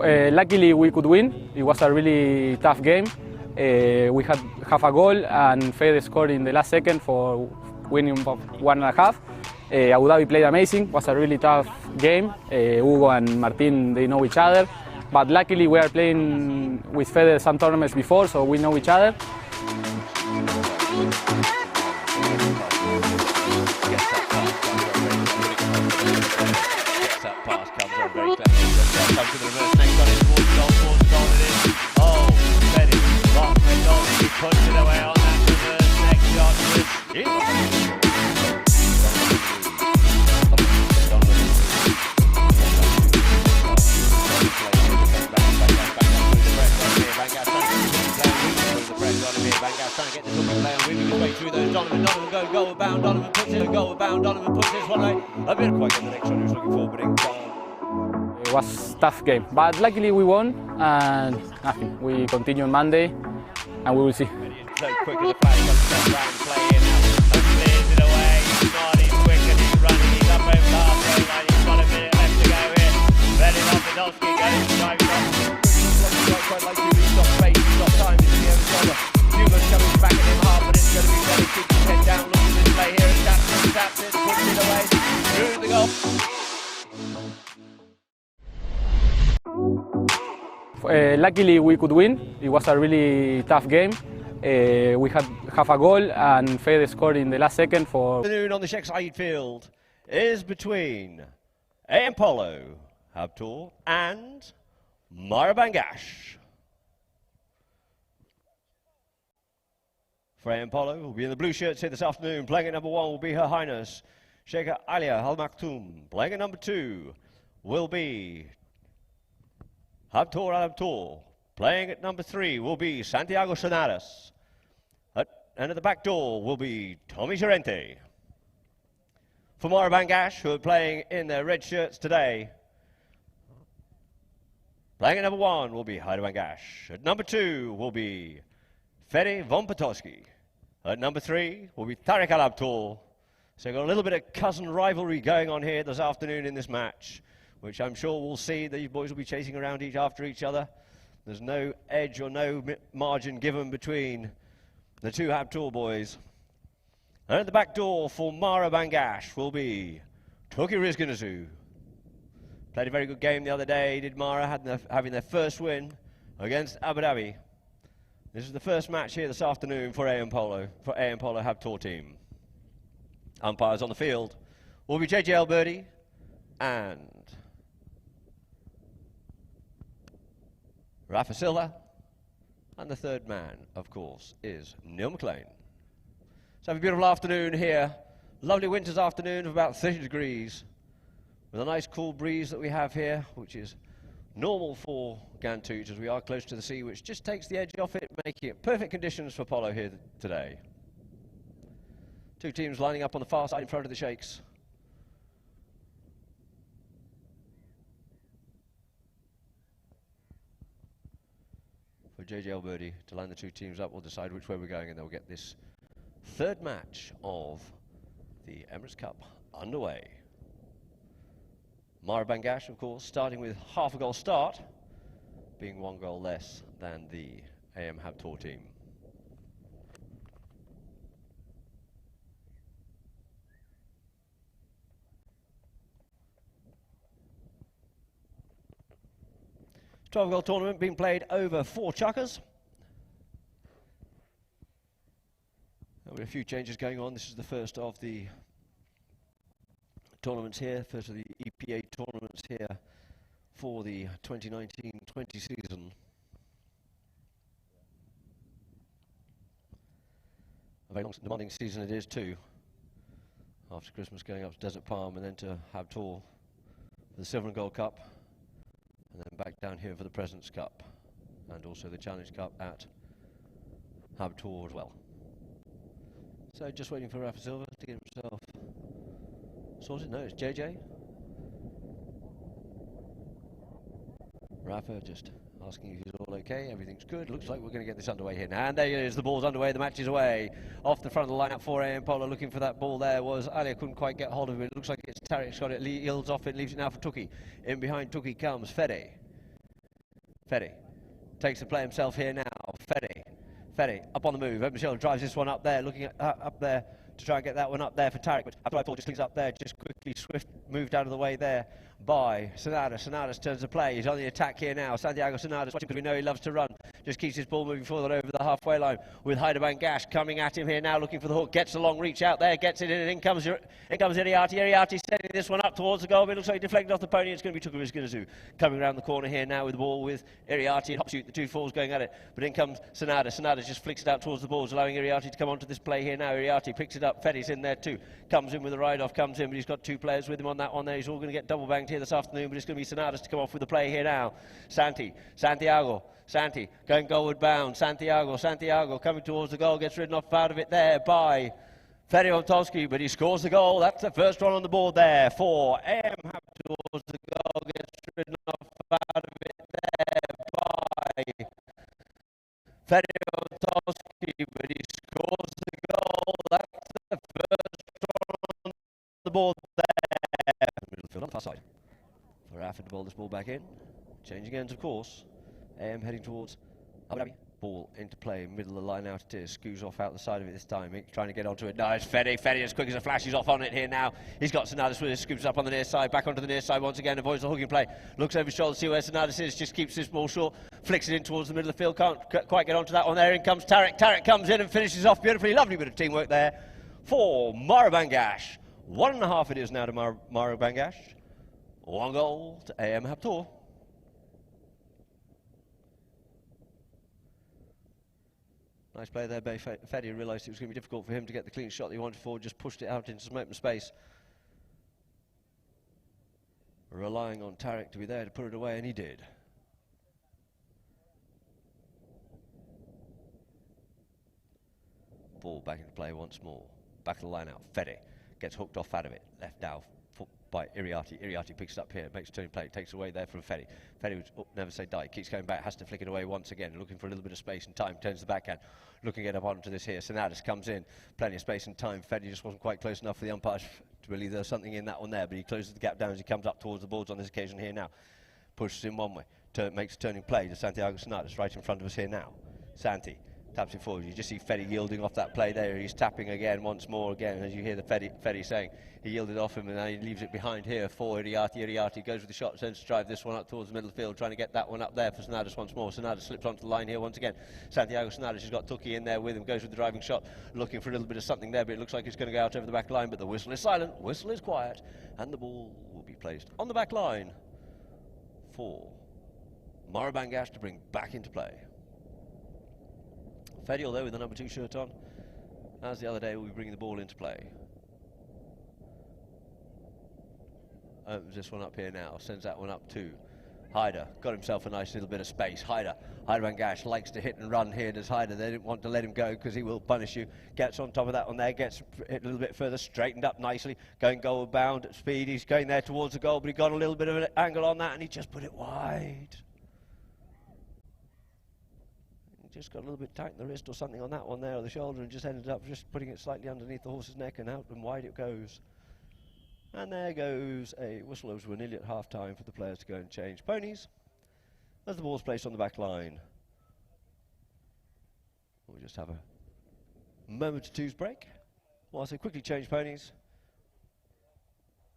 Luckily, we could win. It was a really tough game. We had half a goal, and Fede scored in the last second for winning 1.5. Abu Dhabi played amazing. It was a really tough game. Hugo and Martin, they know each other. But luckily, we are playing with Fede some tournaments before, so we know each other. Comes to the reverse next on it towards goal it is. Oh, Fede, lost the goal, he puts it away on that reverse next shot. Bangash trying to get the hooking player, weaving his way through those. Donovan goal bound, Donovan puts it, goal bound, Donovan puts this one away. A bit quite get the next shot he was looking for, but in goal. It was a tough game, but luckily we won, and nothing. We continue on Monday, and we will see. So quick as a flash, comes round, play in, and clears it away. He's not, he's quick and he's running, he's up over the halfway line, he's got a minute left to go here. Ready off, Podolski goes, driving off. Quite like you, he's got space, he's got time, he's in the other shoulder. Hugo's coming back at him hard, but it's going to be ready, keeps his head down, looks at this play here, and taps it, puts it away, through the goal. Luckily, we could win. It was a really tough game. We had half a goal, and Fede scored in the last second for... The afternoon on the Sheikh Zayed field is between AM-Habtoor and Mahra Bangash. For AM-Polo, who will be in the blue shirts here this afternoon. Playing at number 1 will be Her Highness Sheikh Alia Al Maktoum. Playing at number 2 will be Habtoor. Playing at number 3 will be Santiago Sonares. And at the back door will be Tommy Gerente. For Mahra Bangash, who are playing in their red shirts today, playing at number 1 will be Haida Bangash. At number 2 will be Fede von Potosky. At number 3 will be Tariq Al-Habtoor. So we've got a little bit of cousin rivalry going on here this afternoon in this match, which I'm sure we'll see. These boys will be chasing around after each other. There's no edge or no margin given between the two Habtoor boys. And at the back door for Mahra Bangash will be Toki Rizginazu. Played a very good game the other day, did Mahra, having their first win against Abu Dhabi. This is the first match here this afternoon for AM-Polo Habtoor team. Umpires on the field will be JJ Alberti and Rafa Silva, and the third man, of course, is Neil McLean. So have a beautiful afternoon here. Lovely winter's afternoon of about 30 degrees, with a nice cool breeze that we have here, which is normal for Gantoot, as we are close to the sea, which just takes the edge off it, making it perfect conditions for polo here today. Two teams lining up on the far side in front of the Sheikhs. For JJ Alberti to line the two teams up, we'll decide which way we're going, and they'll get this third match of the Emirates Cup underway. Mahra Bangash, of course, starting with half a goal start, being 1 goal less than the AM-Habtoor team. A 12-goal tournament being played over 4 chukkers. There'll be a few changes going on. This is the first of the tournaments here, first of the EPA tournaments here for the 2019-20 season. A very long, demanding season it is too. After Christmas, going up to Desert Palm and then to Habtoor for the Silver and Gold Cup, and then back down here for the President's Cup, and also the Challenge Cup at Habtoor as well. So just waiting for Rafa Silva to get himself sorted. No, it's JJ. Rafa just asking if he's all okay. Everything's good. Looks like we're going to get this underway here now. And there it is. The ball's underway. The match is away. Off the front of the lineup for AM-Polo. Looking for that ball there was Ali. Couldn't quite get hold of it. Looks like it's Tariq's got it. Yields off it. Leaves it now for Tuki. In behind Tuki comes Fede. Fetty takes the play himself here now. Fetty up on the move. Michelle drives this one up there, looking at, up there to try and get that one up there for Tarek. But Abdul just cleans up there, just quickly, swift moved out of the way there by Sonadas. Sonadas turns the play. He's on the attack here now. Santiago Sonadas, watching because we know he loves to run. Just keeps his ball moving forward over the halfway line with Bangash coming at him here now, looking for the hook. Gets a long reach out there, gets it in, and in comes Iriarty. Iriarty setting this one up towards the goal. It looks like he deflected off the pony. It's going to be Tukurizginazu coming around the corner here now with the ball with Iriarty and Hopshoot, the two falls going at it. But in comes Sonadas. Sonadas just flicks it out towards the balls, allowing Iriarty to come onto this play here now. Iriarty picks it up. Fetty's in there too. Comes in with the ride-off, comes in, but he's got two players with him on that one there. He's all going to get double-banged here this afternoon, but it's going to be Sonadas to come off with the play here now. Santiago going goalward bound. Santiago coming towards the goal, gets ridden off out of it there by Fetty Vomtowski, but he scores the goal. That's the first one on the board there for AM-Habtoor. The goal gets ridden off out of it there by Fetty Vomtowski, but he scores the goal. That's the first one on the board there. Middle field on the far side. For Afford to bowl this ball back in. Changing ends, of course. AM heading towards Abu Dhabi. Ball into play, middle of the line out it is. Scoos off out the side of it this time. Trying to get onto it. Nice. Fetty as quick as a flash. He's off on it here now. He's got Sonadas with it. Scoops up on the near side. Back onto the near side once again. Avoids the hooking play. Looks over his shoulder to see where Sonadas is. Just keeps this ball short. Flicks it in towards the middle of the field. Can't quite get onto that one there. In comes Tarek. Tarek comes in and finishes off beautifully. Lovely bit of teamwork there for Mahra Bangash. 1.5 it is now to Mahra Bangash. 1 goal to AM-Habtoor. Nice play there by Fetty. Realised it was going to be difficult for him to get the clean shot that he wanted for, just pushed it out into some open space. Relying on Tarek to be there to put it away, and he did. Ball back into play once more. Back of the line out. Fetty gets hooked off out of it. Left now by Iriarty. Iriarty picks it up here, makes a turning play, takes away there from Fetty. Fetty would never say die, keeps going back, has to flick it away once again, looking for a little bit of space and time, turns the backhand, looking at up onto this here. Sonadas comes in, plenty of space and time. Fetty just wasn't quite close enough for the umpires to believe there was something in that one there, but he closes the gap down as he comes up towards the boards on this occasion here now. Pushes in one way, makes a turning play to Santiago Sonadas right in front of us here now. Santi taps it forward. You just see Fetty yielding off that play there. He's tapping again, once more again, as you hear the Fetty saying he yielded off him, and now he leaves it behind here for Iriarty. Iriarty goes with the shot, tends to drive this one up towards the middle of the field, trying to get that one up there for Sonadas once more. Sonadas slips onto the line here once again. Santiago Sonadas has got Tuki in there with him, goes with the driving shot, looking for a little bit of something there, but it looks like it's going to go out over the back line, but the whistle is silent, whistle is quiet, and the ball will be placed on the back line for Mahra Bangash to bring back into play. Fetty, although with the number 2 shirt on, as the other day, will be bringing the ball into play. Opens this one up here now, sends that one up to Haider. Got himself a nice little bit of space. Haider Bangash likes to hit and run here, does Haider. They didn't want to let him go because he will punish you. Gets on top of that one there, gets hit a little bit further, straightened up nicely, going goal bound at speed. He's going there towards the goal, but he got a little bit of an angle on that and he just put it wide. Just got a little bit tight in the wrist or something on that one there, or the shoulder, and just ended up just putting it slightly underneath the horse's neck, and out and wide it goes. And there goes a whistle. We're nearly at half time for the players to go and change ponies as the ball's placed on the back line. We'll just have a moment or two's break whilst they quickly change ponies,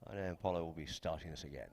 and then Polo will be starting this again.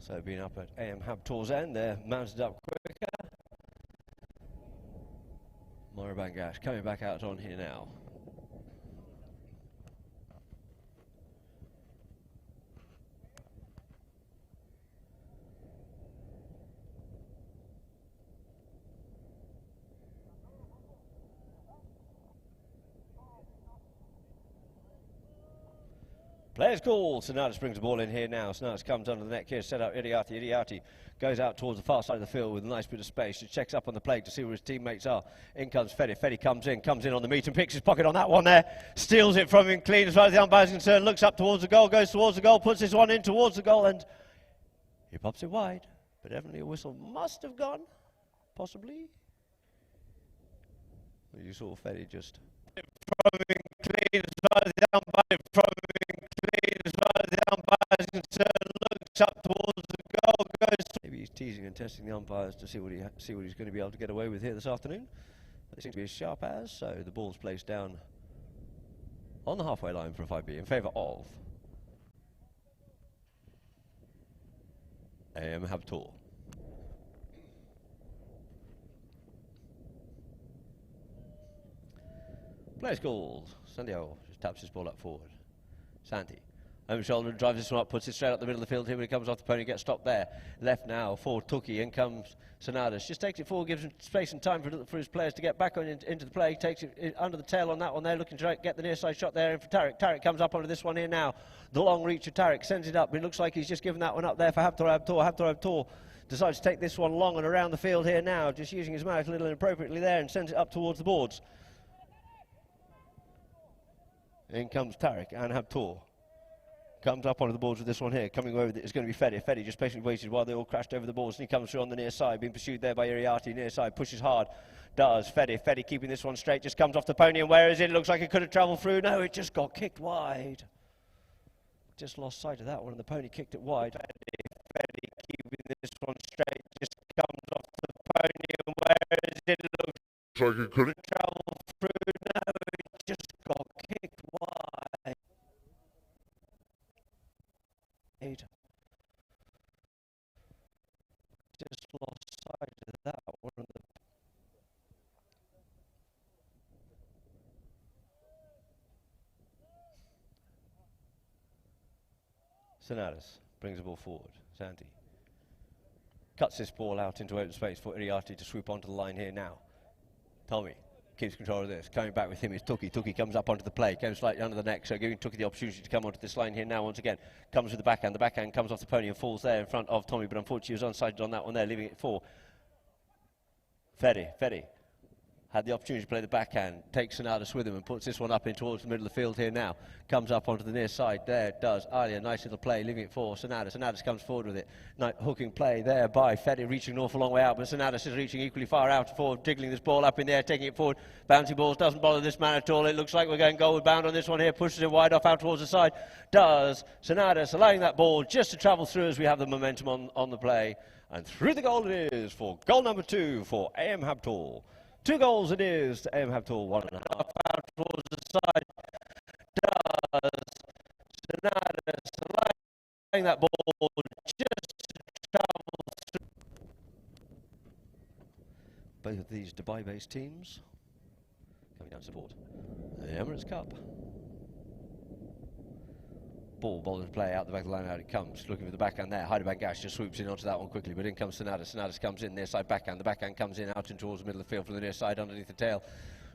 So being up at AM-Habtoor's end, they're mounted up quicker. Mahra Bangash coming back out on here now. Players call. Sonatas brings the ball in here now. Sonatas comes under the net here, set up Idiati. Idiati goes out towards the far side of the field with a nice bit of space. He checks up on the plate to see where his teammates are. In comes Fedi. Fedi comes in on the meet and picks his pocket on that one there. Steals it from him clean as far as the umpire's concerned. Looks up towards the goal, goes towards the goal, puts this one in towards the goal, and he pops it wide. But evidently a whistle must have gone, possibly. Well, you saw Fedi just from him clean as far as the umpire, from him clean as far as the umpire's concerned, looks up towards the goal, goes. Maybe he's teasing and testing the umpires to see what he's going to be able to get away with here this afternoon. They seem to be as sharp as, so the ball's placed down on the halfway line for a 5B in favour of AM-Habtoor. Players called. Santiago just taps his ball up forward. Santi, over shoulder, drives this one up, puts it straight up the middle of the field here when he comes off the pony, gets stopped there. Left now, forward Tuki, in comes Sonatas. Just takes it forward, gives him space and time for his players to get back on into the play. Takes it under the tail on that one there, looking to get the near side shot there in for Tarek. Tarek comes up onto this one here now. The long reach of Tarek sends it up. It looks like he's just given that one up there for Habtoor. Decides to take this one long and around the field here now, just using his mouth a little inappropriately there and sends it up towards the boards. In comes Tarek and Habtoor. Comes up onto the boards with this one here. Coming over with it is going to be Fedi. Fedi just patiently waited while they all crashed over the boards, and he comes through on the near side, being pursued there by Iriati. Near side, pushes hard. Does Fedi. Fedi keeping this one straight, just comes off the pony, and where is it? Looks like it could have travelled through. No, it just got kicked wide. Just lost sight of that one, and the pony kicked it wide. Fedi keeping this one straight, just comes off the pony, and where is it? Looks like it could have travelled through. No, it just got kicked wide. Just lost sight of that one. Sonatas brings the ball forward. Santi cuts this ball out into open space for Iriati to swoop onto the line here now. Tommy keeps control of this. Coming back with him is Tuki. Tuki comes up onto the play, comes slightly under the neck, so giving Tuki the opportunity to come onto this line here now once again. Comes with the backhand. The backhand comes off the pony and falls there in front of Tommy, but unfortunately he was unsighted on that one there, leaving it for Fedi. Fedi had the opportunity to play the backhand, takes Sonatas with him and puts this one up in towards the middle of the field here now. Comes up onto the near side there, does Alia, nice little play, leaving it for Sonatas. Sonatas comes forward with it. Nice hooking play there by Fedi, reaching an awful long way out, but Sonatas is reaching equally far out forward, jiggling this ball up in the air, taking it forward. Bouncy balls doesn't bother this man at all. It looks like we're going goal bound on this one here, pushes it wide off out towards the side. Does Sonatas, allowing that ball just to travel through as we have the momentum on the play. And through the goal it is for goal number 2 for AM-Habtoor. 2 goals it is to AM-Habtoor, 1.5 out towards the side. Does Sonatas, allowing that ball just to travel through. Both of these Dubai-based teams coming down to support the Emirates Cup. Ball into play, out the back of the line, out it comes. Looking for the backhand there. Bangash just swoops in onto that one quickly, but in comes Sonatas. Sonatas comes in, near side backhand. The backhand comes in out and towards the middle of the field from the near side underneath the tail.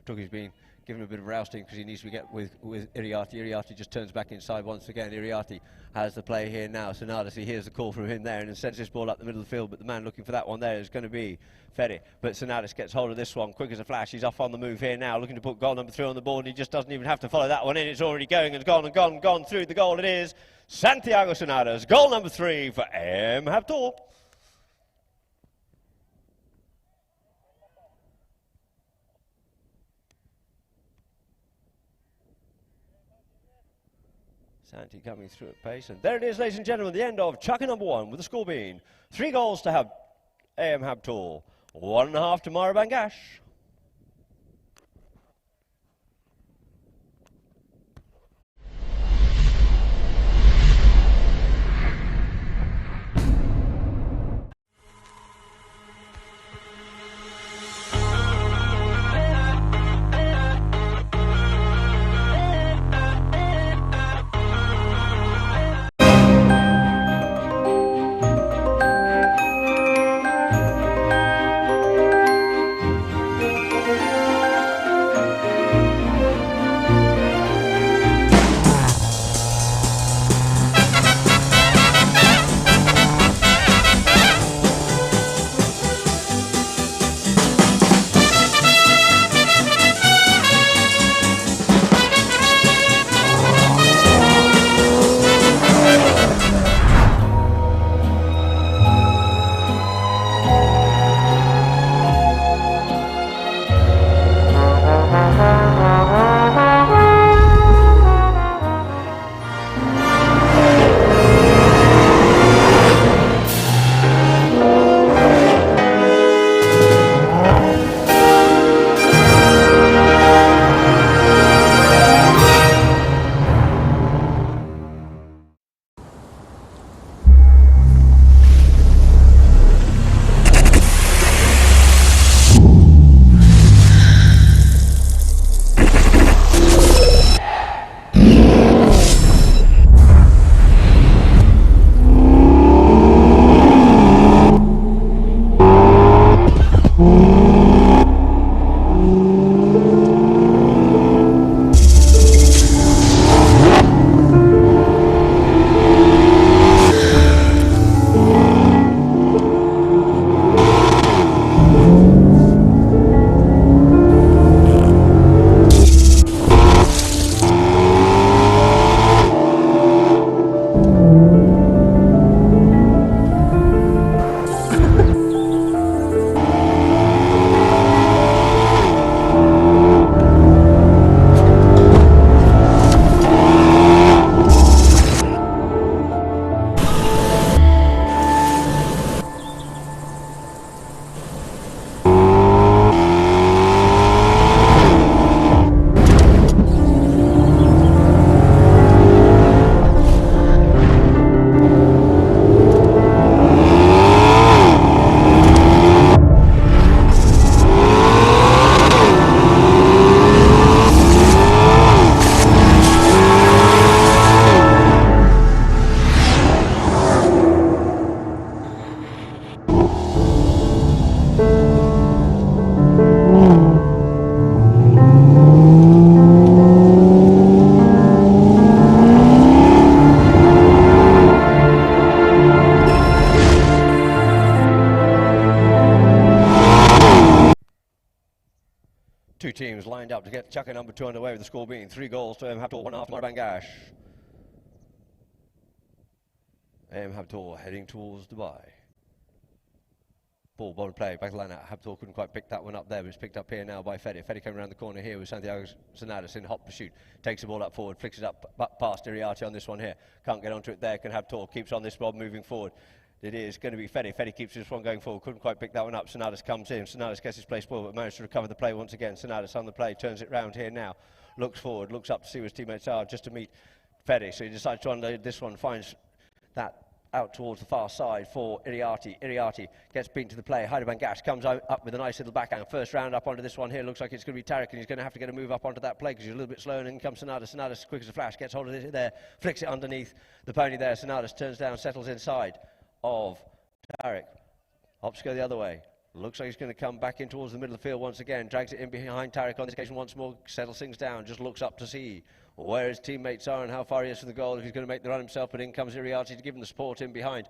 Tuki's been given a bit of rousting because he needs to get with Iriati. Iriati just turns back inside once again. Iriati has the play here now. Sonatas, he hears the call from him there and sends this ball up the middle of the field, but the man looking for that one there is going to be Fedi. But Sonatas gets hold of this one quick as a flash. He's off on the move here now, looking to put goal number 3 on the board, and he just doesn't even have to follow that one in. It's already going and gone through the goal. It is Santiago Sonatas, goal number 3 for AM-Habtoor. Santi coming through at pace, and there it is, ladies and gentlemen, the end of chucker number 1, with the score being 3 goals to have AM-Habtoor, 1.5 to Mahra Bangash. things lined up to get Chukka number 2 underway, with the score being 3 goals to AM-Habtoor, 1.5 to Bangash. AM-Habtoor heading towards Dubai. Ball play, back line out. Habtoor couldn't quite pick that one up there, but it's picked up here now by Fede. Fede coming around the corner here with Santiago Sonadas in hot pursuit. Takes the ball up forward, flicks it up past Iriarte on this one here. Can't get onto it there, can Habtoor. Keeps on this ball moving forward. It is going to be Fede. Fede keeps this one going forward. Couldn't quite pick that one up. Sonadas comes in. Sonadas gets his play spoiled, but managed to recover the play once again. Sonadas on the play, turns it round here now. Looks forward, looks up to see where his teammates are just to meet Fede. So he decides to unload this one, finds that out towards the far side for Iriarte. Iriarte gets beaten to the play. Bangash comes up with a nice little backhand. First round up onto this one here. Looks like it's going to be Tarek, and he's going to have to get a move up onto that play because he's a little bit slow. And in comes Sonadas. Sonadas, quick as a flash, gets hold of it there, flicks it underneath the pony there. Sonadas turns down, settles inside of Tarek. Hops go the other way. Looks like he's going to come back in towards the middle of the field once again. Drags it in behind Tarek on this occasion once more. Settles things down. Just looks up to see where his teammates are and how far he is from the goal. If he's going to make the run himself, but in comes Iriarte to give him the support in behind.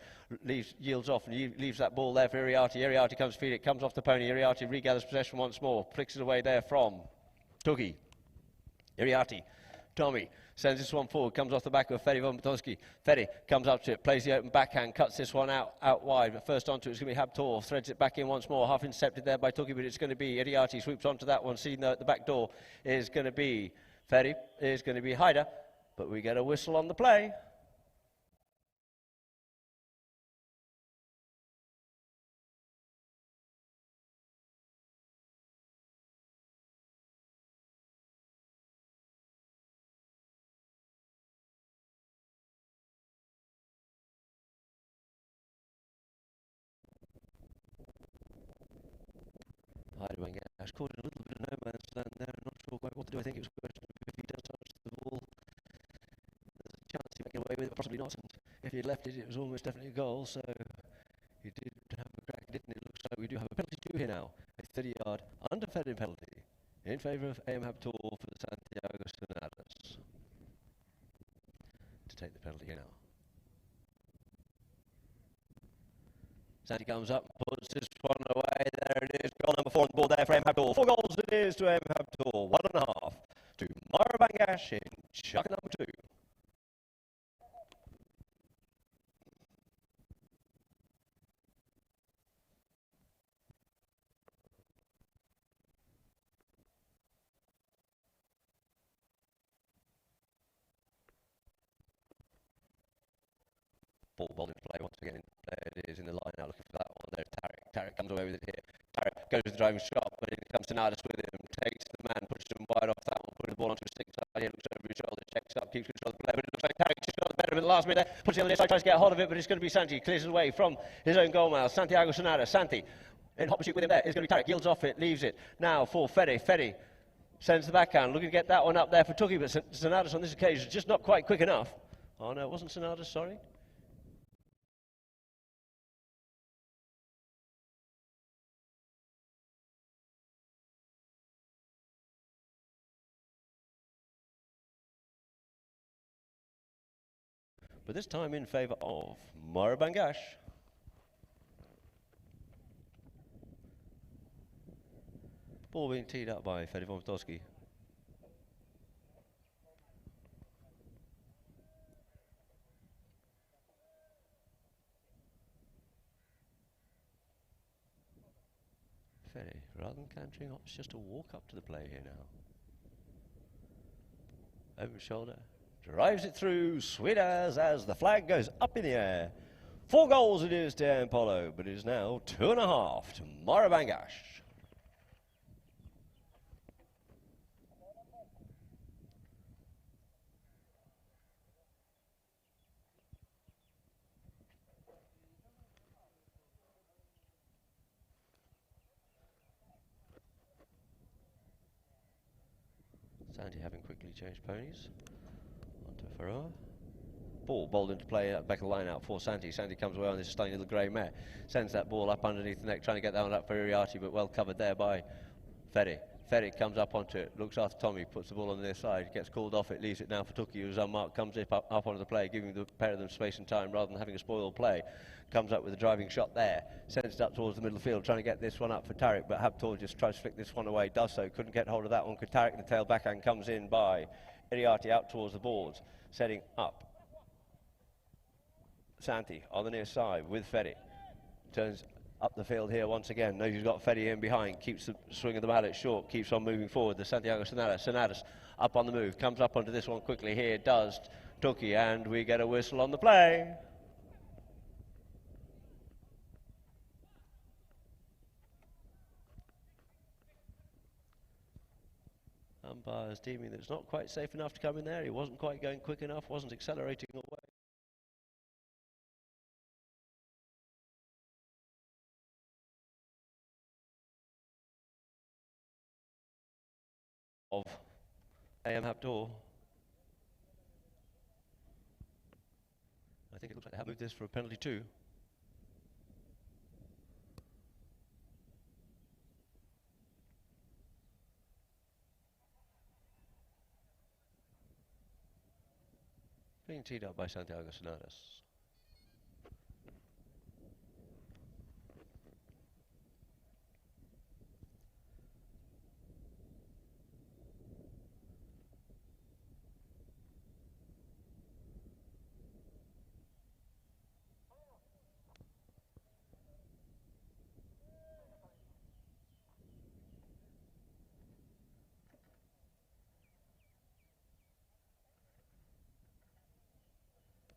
Yields off and leaves that ball there for Iriarte. Iriarte comes feed it, comes off the pony. Iriarte regathers possession once more. Flicks it away there from Tugi. Iriarte. Tommy sends this one forward, comes off the back of Fede Vombatowski. Fede comes up to it, plays the open backhand, cuts this one out wide, but first onto it's going to be Habtoor, threads it back in once more, half intercepted there by Tugi, but it's going to be Iriarte, swoops onto that one, seeing the back door is going to be Fede, is going to be Haider, but we get a whistle on the play. Bangash caught in a little bit of no man's land there. I'm not sure quite what to do. I think it was a question of if he does touch the ball, there's a chance he might get away with it, possibly not. And if he had left it, it was almost definitely a goal. So he did have a crack, didn't it? It looks like we do have a penalty too here now. A 30-yard undefended penalty in favour of AM-Habtoor for the Santiago Sonadas to take the penalty here now. Santi comes up, puts this one away, there it is, goal number 4 on the board there for AM-Habtoor. 4 goals it is to AM-Habtoor, 1.5 to Mahra Bangash in Chukka number 2. Ball into play once again. There it is in the line now, looking for that one. There's Tarek. Tarek comes away with it here. Tarek goes to the driving shot, but in comes Sonadas with him. Takes the man, pushes him wide off that one, putting the ball onto his stick side. He looks over his shoulder, checks up, keeps control of the play, but it looks like Tarek just got the better of it the last minute there. Puts it on the side, tries to get hold of it, but it's going to be Santi. Clears it away from his own goal mouth. Santiago Sonadas. Santi in hot pursuit with him there. It's going to be Tarek. Yields off it, leaves it. Now for Fede. Fede sends the backhand, looking to get that one up there for Tuki, but Sonadas on this occasion is just not quite quick enough. Oh no, it wasn't Sonadas, sorry. But this time in favour of Mahra Bangash. Ball being teed up by Fede Vombatowski. Fede, rather than cantering, opts just to walk up to the play here now. Over his shoulder. Drives it through, sweet as the flag goes up in the air. 4 goals it is to AM Polo, but it is now 2.5 to Mahra Bangash. Santi having quickly changed ponies. Ball bowled into play at the back of the line out for Santi. Santi comes away on this stunning little grey mare. Sends that ball up underneath the neck, trying to get that one up for Iriarte, but well covered there by Fede. Ferry comes up onto it, looks after Tommy, puts the ball on their side, gets called off it, leaves it now for Tuki, who's unmarked, comes up onto the play, giving the pair of them space and time rather than having a spoiled play. Comes up with a driving shot there, sends it up towards the middle of the field, trying to get this one up for Tariq, but Habtoor just tries to flick this one away, does so, couldn't get hold of that one, could Tariq, the tail backhand comes in by Iriarty out towards the boards, setting up. Santi on the near side with Ferry, turns up the field here once again, knows he's got Ferry in behind, keeps the swing of the mallet short, keeps on moving forward, the Santiago Sonatas up on the move, comes up onto this one quickly here, does Tuki, and we get a whistle on the play. Umpires deeming that it's not quite safe enough to come in there, he wasn't quite going quick enough, wasn't accelerating away. Of AM-Habtoor. I think it looks like they have moved this for a penalty too. Being teed up by Santiago Sonatas.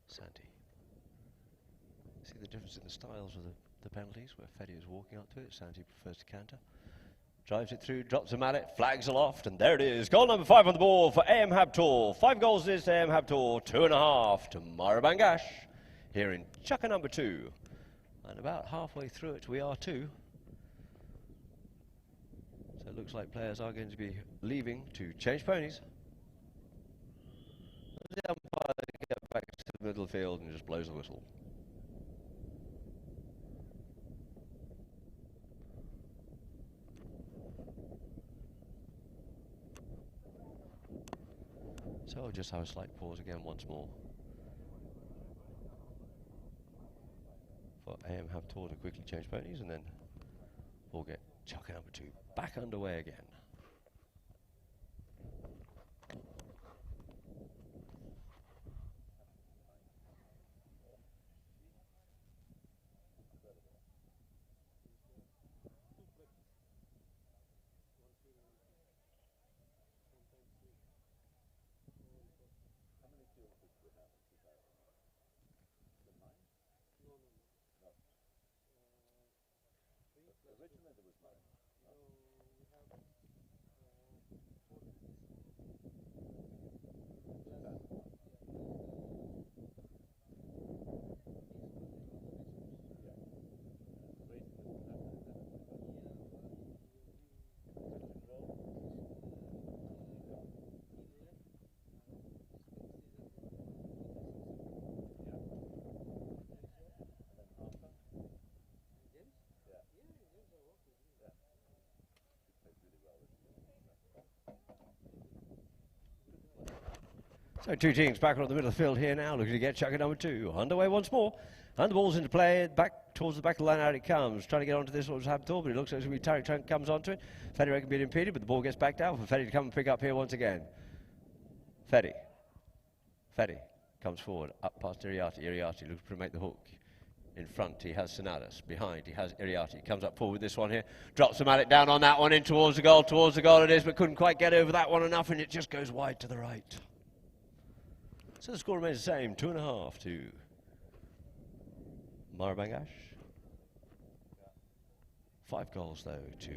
Santi. See the difference in the styles of the penalties, where Fetty is walking up to it, Santi prefers to canter. Drives it through, drops the mallet, flags aloft, and there it is. Goal number 5 on the board for AM-Habtoor. 5 goals this AM-Habtoor, 2.5 to Mahra Bangash here in chukker number 2. And about halfway through it we are too. So it looks like players are going to be leaving to change ponies. The umpire gets back to the middle field and just blows the whistle. So I'll just have a slight pause again once more for AM-Habtoor to quickly change ponies, and then we'll get chukker number 2 back underway again. So 2 teams back on the middle of the field here now, looking to get chukker number 2 underway once more. And the ball's into play, back towards the back of the line, out it comes. Trying to get onto this one was Habtoor, but it looks like it's going to be Tariq comes onto it. Fetty can be impeded, but the ball gets back down for Fetty to come and pick up here once again. Fetty comes forward, up past Iriarty. Iriarty looks to make the hook. In front he has Sonatas, behind he has Iriarty, comes up forward with this one here, drops the mallet down on that one, in towards the goal it is, but couldn't quite get over that one enough, and it just goes wide to the right. So the score remains the same, 2.5 to Mahra Bangash. 5 goals though to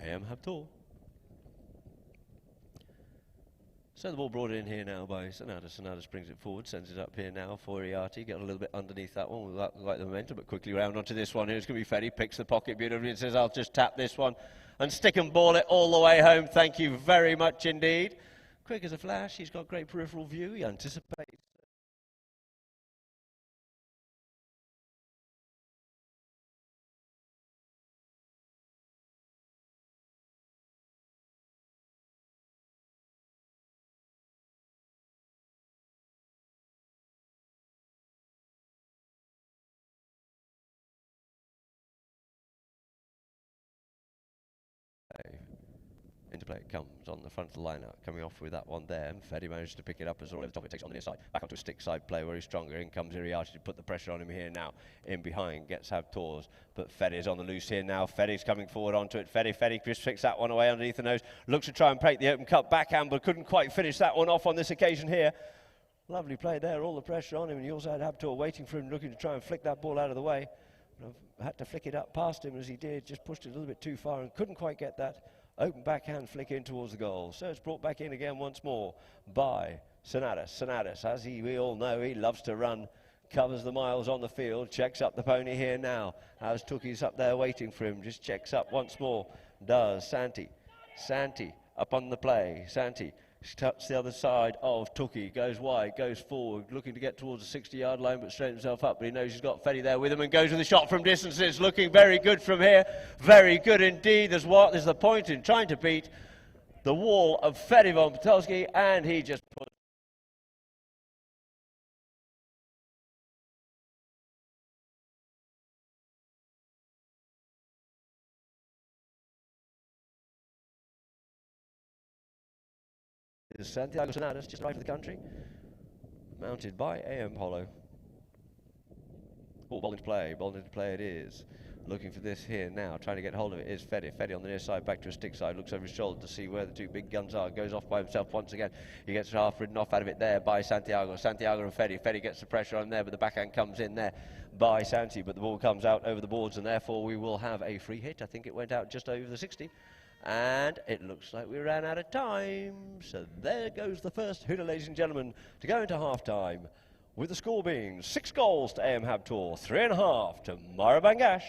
AM-Habtoor. So the ball brought in here now by Sonatas. Sonatas brings it forward, sends it up here now for Iriarty. Get a little bit underneath that one without like the momentum, but quickly round onto this one here. It's going to be Fetty, picks the pocket beautifully and says, I'll just tap this one and stick and ball it all the way home. Thank you very much indeed. Quick as a flash, he's got great peripheral view, he anticipates. Into play it comes on the front of the lineup, coming off with that one there, and Fedi managed to pick it up as all over the top. It takes it on the near side, back onto a stick side play where he's stronger. In comes Iriarty to put the pressure on him here now. In behind gets Habtoors, but Fedi's on the loose here now. Fedi's coming forward onto it. Fedi just picks that one away underneath the nose, looks to try and break the open cut backhand, but couldn't quite finish that one off on this occasion here. Lovely play there, all the pressure on him, and you also had Habtoor waiting for him, looking to try and flick that ball out of the way. But had to flick it up past him as he did, just pushed it a little bit too far and couldn't quite get that open backhand flick in towards the goal. So it's brought back in again once more by Sonatas. Sonatas, as we all know, he loves to run, covers the miles on the field, checks up the pony here now. As Tuki's up there waiting for him, just checks up once more. Does Santi. Santi up on the play. Santi cuts the other side of Tuki, goes wide, goes forward, looking to get towards the 60-yard line, but straightens himself up, but he knows he's got Fedi there with him and goes with a shot from distance. It's looking very good from here, very good indeed. There's the point in trying to beat the wall of Fedi Vompotowski, and he just put is Santiago Sonatas, just right of the country, mounted by AM-Polo. Oh, ball into play it is. Looking for this here now, trying to get hold of it is Fedi. Fedi on the near side, back to a stick side, looks over his shoulder to see where the two big guns are, goes off by himself once again. He gets half ridden off out of it there by Santiago. Santiago and Fedi. Fedi gets the pressure on there, but the backhand comes in there by Santi, but the ball comes out over the boards, and therefore we will have a free hit. I think it went out just over the 60. And it looks like we ran out of time. So there goes the first hooter, ladies and gentlemen, to go into half-time, with the score being 6 goals to AM-Habtoor, 3.5 to Mahra Bangash.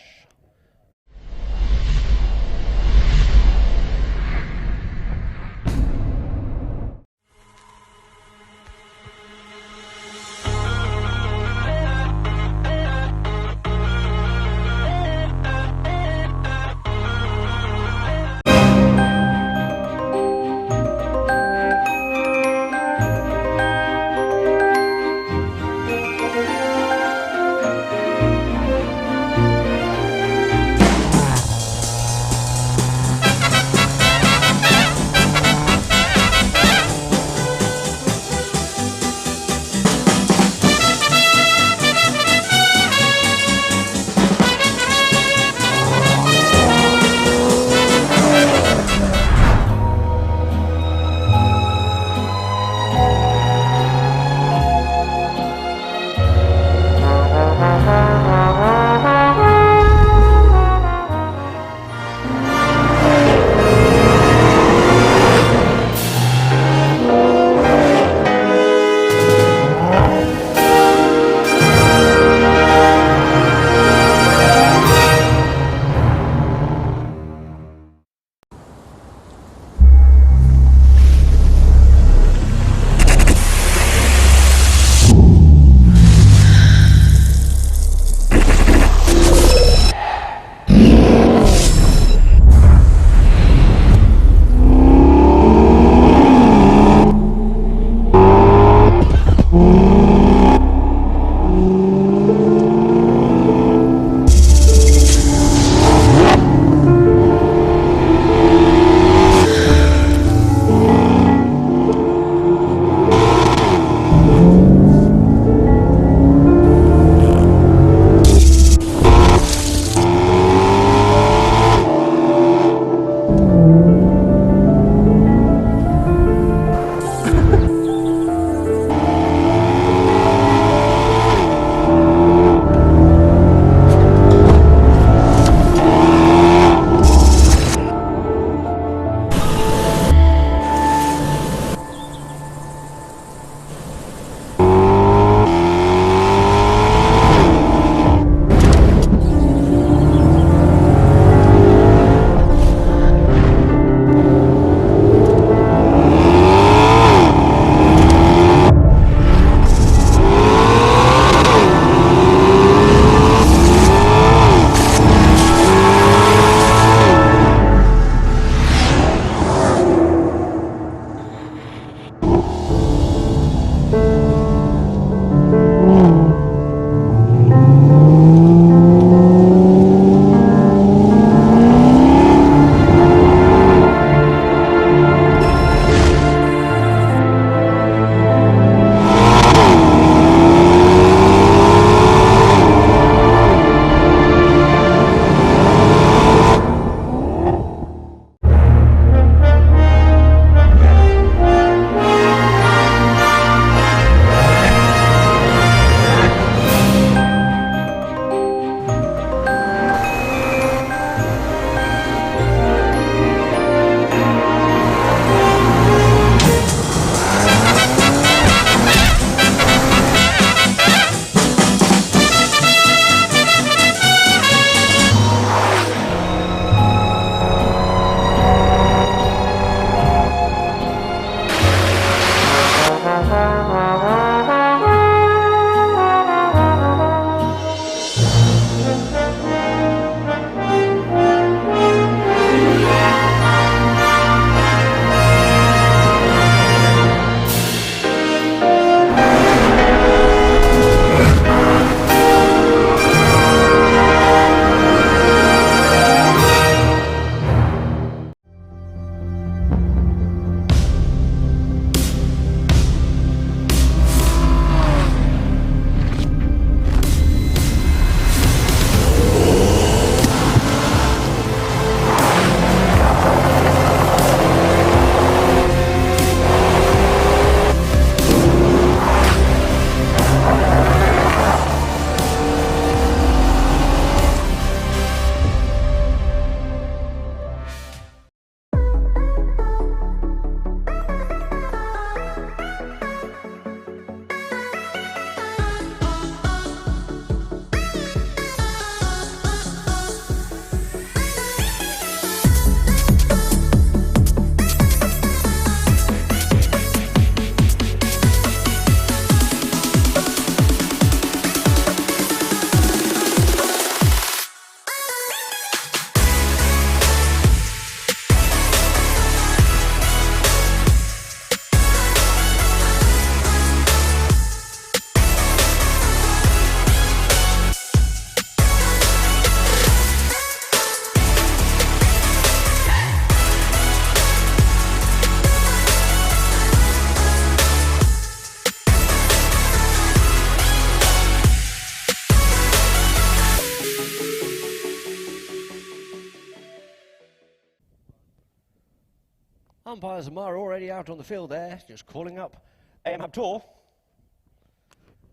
Umpires Mahra already out on the field there, just calling up AM-Habtoor.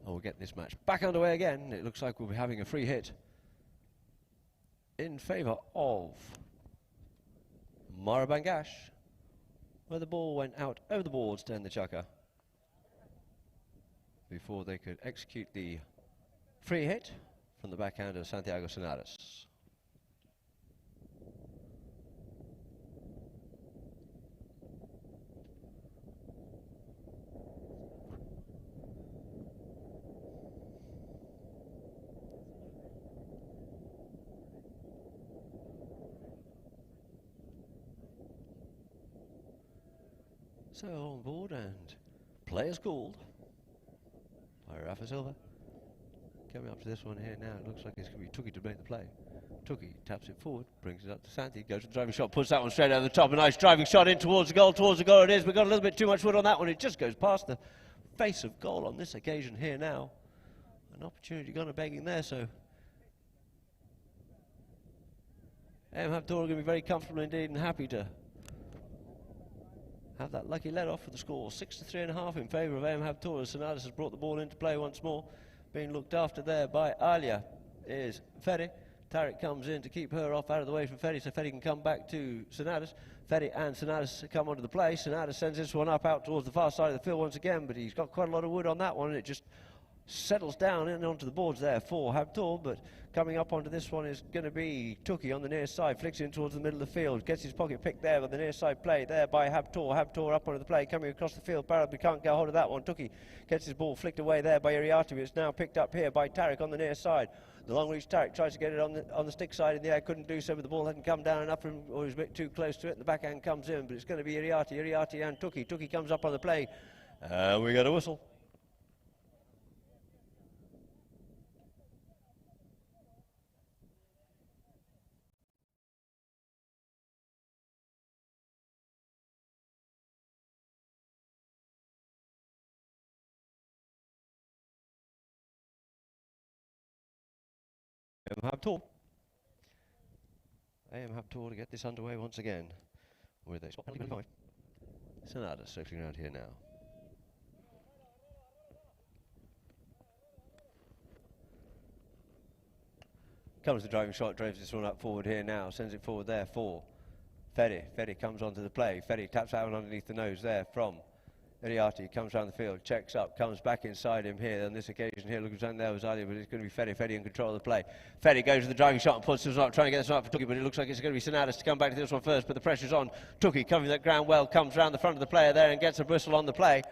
Oh, we'll get this match back underway again. It looks like we'll be having a free hit in favour of Mahra Bangash, where the ball went out over the boards to end the chukker before they could execute the free hit from the backhand of Santiago Senares. So on board and players called by Rafa Silva. Coming up to this one here now, it looks like it's going to be Tuki to make the play. Tuki taps it forward, brings it up to Santi, goes to the driving shot, puts that one straight over the top. A nice driving shot in towards the goal it is. We've got a little bit too much wood on that one. It just goes past the face of goal on this occasion here now. An opportunity gone a begging there, so AM-Habtoor are going to be very comfortable indeed and happy to have that lucky let off for the score. 6 to 3.5 in favour of AM-Habtoor as Senares has brought the ball into play once more. Being looked after there by Alia is Ferry. Tariq comes in to keep her off out of the way from Ferry so Ferry can come back to Senares. Ferry and Senares come onto the play. Senares sends this one up out towards the far side of the field once again, but he's got quite a lot of wood on that one and it just settles down in onto the boards there for Habtoor, but coming up onto this one is going to be Tuki on the near side, flicks in towards the middle of the field, gets his pocket picked there with the near side play there by Habtoor. Habtoor up onto the play, coming across the field, Barrowby can't get hold of that one. Tuki gets his ball flicked away there by Iriati, but it's now picked up here by Tariq on the near side. The long reach Tariq tries to get it on the stick side in the air, couldn't do so, but the ball hadn't come down enough or he was a bit too close to it, and the backhand comes in, but it's going to be Iriati and Tuki. Tuki comes up on the play, we got a whistle. AM-Habtoor to get this underway once again with a spot penalty 5. Senares circling around here now. Comes the driving shot, drives this one up forward here now, sends it forward there for Ferry. Ferry comes onto the play. Ferry taps that one underneath the nose there from Iriati, comes around the field, checks up, comes back inside him here. On this occasion here, looking down there was Ali, but it's going to be Ferry. Ferry in control of the play. Ferry goes to the driving shot and puts this one up, trying to get this one up for Tuki, but it looks like it's going to be Senares to come back to this one first, but the pressure's on. Tuki covering that ground well, comes around the front of the player there and gets a bristle on the play.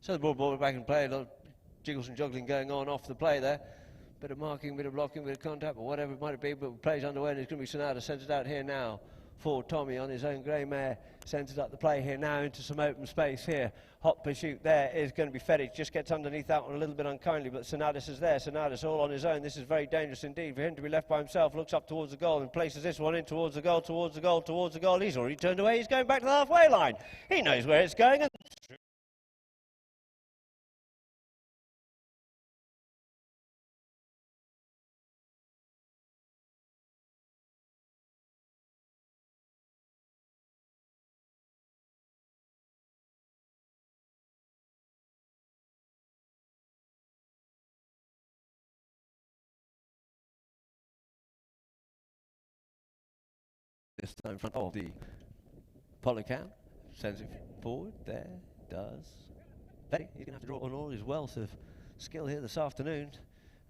So the ball brought back in play, a lot of jiggles and juggling going on off the play there. Bit of marking, bit of blocking, bit of contact, but whatever it might be, but plays underway and it's going to be Senares, sends it out here now for Tommy on his own grey mare, sends it up the play here now into some open space here. Hot pursuit there is going to be Ferry, just gets underneath that one a little bit unkindly, but Senares is there. Senares all on his own. This is very dangerous indeed for him to be left by himself. Looks up towards the goal and places this one in towards the goal, towards the goal, towards the goal. He's already turned away, he's going back to the halfway line. He knows where it's going. This time in front of the Polo cam, sends it forward, there, does. Ferry, he's going to have to draw on all his wealth of skill here this afternoon.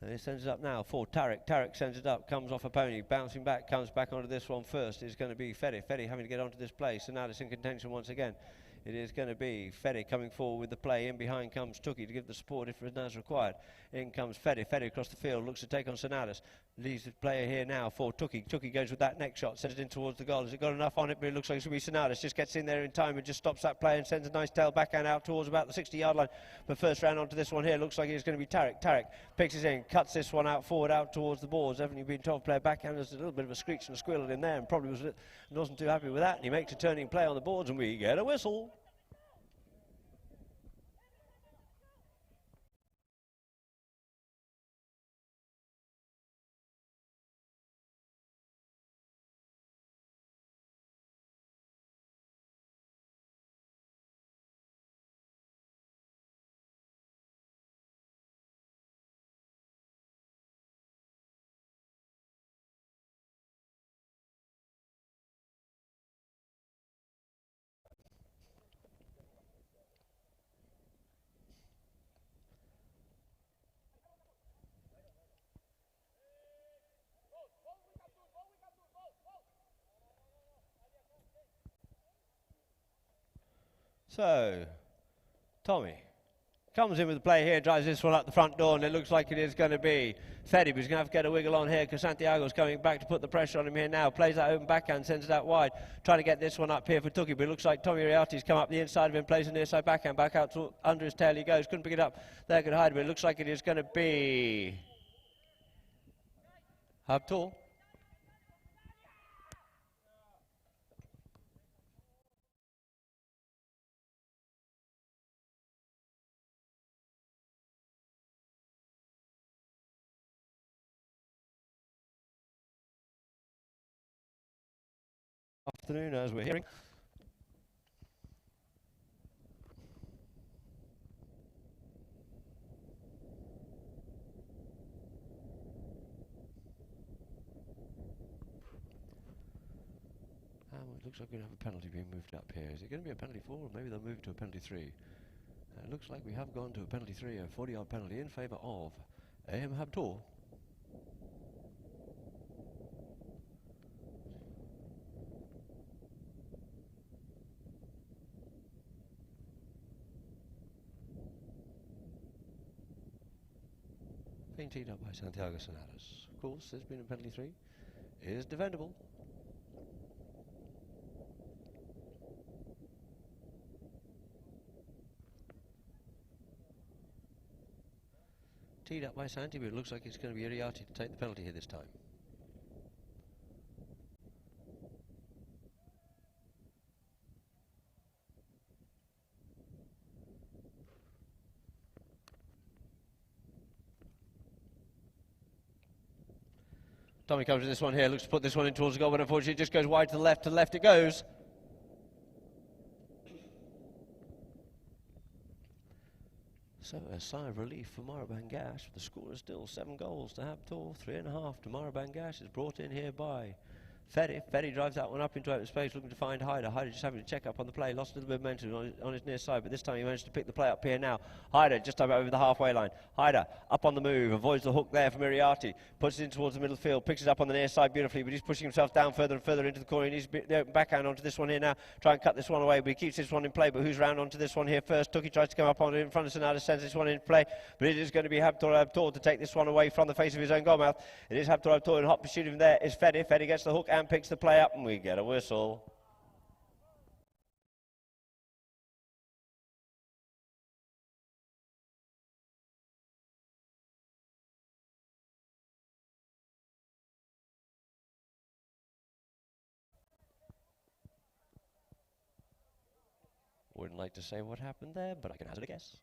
And he sends it up now for Tarek. Tarek sends it up, comes off a pony, bouncing back, comes back onto this one first. It's going to be Fede. Fede having to get onto this play. So now it's in contention once again. It is going to be Fede coming forward with the play. In behind comes Tuki to give the support if it is required. In comes Fede. Fede across the field, looks to take on Sonalis. Leaves the player here now for Tuki. Tuki goes with that next shot, sends it in towards the goal. Has it got enough on it? But it looks like it's going to be Sonalis. Just gets in there in time and just stops that play and sends a nice tail backhand out towards about the 60-yard line. But first round onto this one here, looks like it's going to be Tarek. Tarek picks it in, cuts this one out forward, out towards the boards. Definitely been told to play backhand. There's a little bit of a screech and a squeal in there and probably wasn't too happy with that. And he makes a turning play on the boards and we get a whistle. So, Tommy comes in with the play here, drives this one up the front door, and it looks like it is going to be Fede, but he's going to have to get a wiggle on here because Santiago's coming back to put the pressure on him here now. Plays that open backhand, sends it out wide, trying to get this one up here for Tuki, but it looks like Tommy Riati's come up the inside of him, plays a near side backhand, back out to under his tail he goes, couldn't pick it up, there could hide, but it looks like it is going to be Habtoor. Afternoon, as we're hearing. It looks like we're going to have a penalty being moved up here. Is it going to be a penalty 4 or maybe they'll move to a penalty 3? It looks like we have gone to a penalty 3, a 40-yard penalty in favour of AM-Habtoor. Being teed up by Santiago Sonalis. Of course, there's been a penalty 3. It is defendable. Teed up by Santi, but it looks like it's going to be Riati to take the penalty here this time. Tommy comes to this one here, looks to put this one in towards the goal, but unfortunately it just goes wide to the left it goes. So a sigh of relief for Mahra Bangash. The score is still 7 goals to Habtoor, 3.5 to Mahra Bangash. Is brought in here by Fede. Fede drives that one up into open space, looking to find Hyder. Hyder just having to check up on the play, lost a little bit of momentum on his near side, but this time he managed to pick the play up here now. Hyder just up over the halfway line. Hyder up on the move, avoids the hook there from Iriarty, puts it in towards the middle field, picks it up on the near side beautifully, but he's pushing himself down further and further into the corner. He needs the open backhand onto this one here now, try and cut this one away, but he keeps this one in play. But who's round onto this one here first? Tuki tries to come up on it in front of Sonata, sends this one in play, but it is going to be Habtoor to take this one away from the face of his own goalmouth. It is Habtoor in hot pursuit of him. There is Fede. Fede gets the hook and picks the play up, and we get a whistle. Wouldn't like to say what happened there, but I can hazard a guess.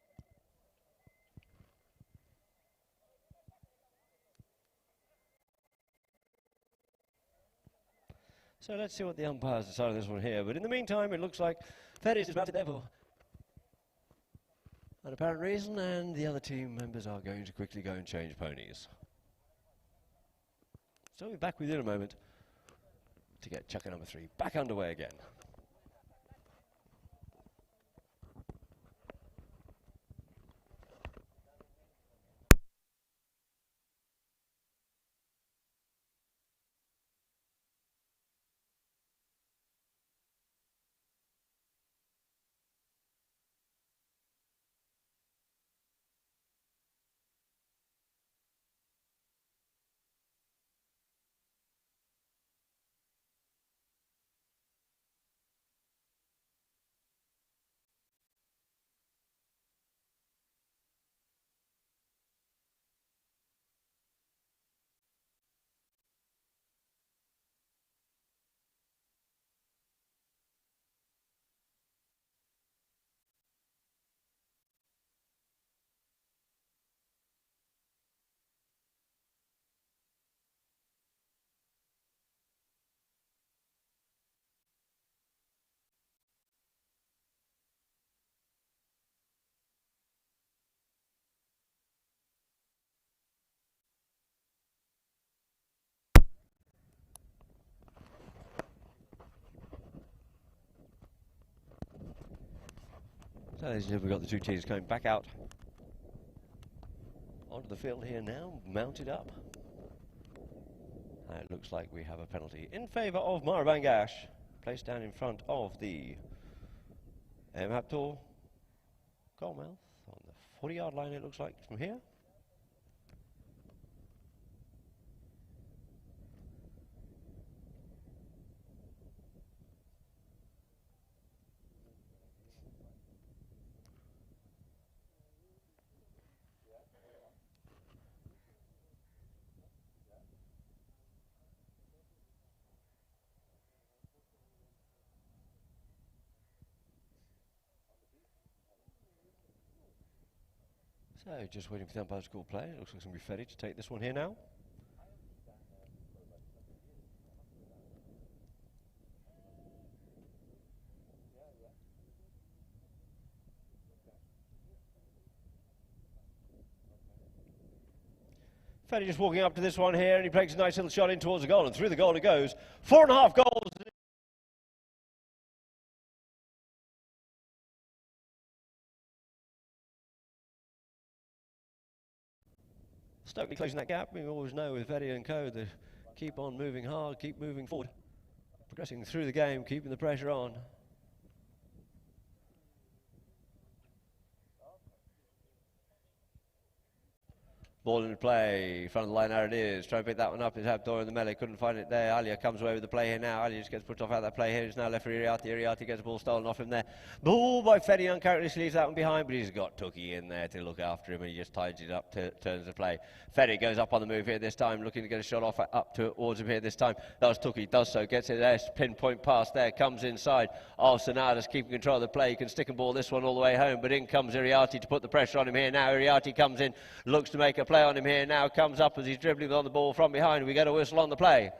So let's see what the umpires decide on this one here. But in the meantime, it looks like Fede is about to there for an apparent reason, and the other team members are going to quickly go and change ponies. So we'll be back within a moment to get chucker number 3 back underway again. So, ladies and gentlemen, we've got the two teams coming back out onto the field here now, mounted up. And it looks like we have a penalty in favour of Mahra Bangash, placed down in front of the AM-Habtoor goal mouth on the 40-yard line, it looks like, from here. So, just waiting for the umpire to call play. It looks like it's going to be Fetty to take this one here now. Fetty just walking up to this one here, and he takes a nice little shot in towards the goal, and through the goal it goes. 4.5 goals. Stokely closing that gap. We always know with Fetty and co, they keep on moving hard, keep moving forward, progressing through the game, keeping the pressure on. Ball in play, front of the line, there it is. Trying to pick that one up is Habtoor in the melee, couldn't find it there. Alia comes away with the play here now. Alia just gets put off out of that play here. It's now left for Iriarty. Iriarty gets the ball stolen off him there. Ball by Fetty, uncharacteristically leaves that one behind, but he's got Tookie in there to look after him, and he just ties it up, turns the play. Fetty goes up on the move here this time, looking to get a shot off up towards him here this time. Does Tookie, does so, gets it there, pinpoint pass there, comes inside. Oh, Sonadas keeping control of the play. He can stick and ball this one all the way home, but in comes Iriarty to put the pressure on him here now. Iriarty comes in, looks to make a play on him here now. Comes up as he's dribbling on the ball from behind. We get a whistle on the play.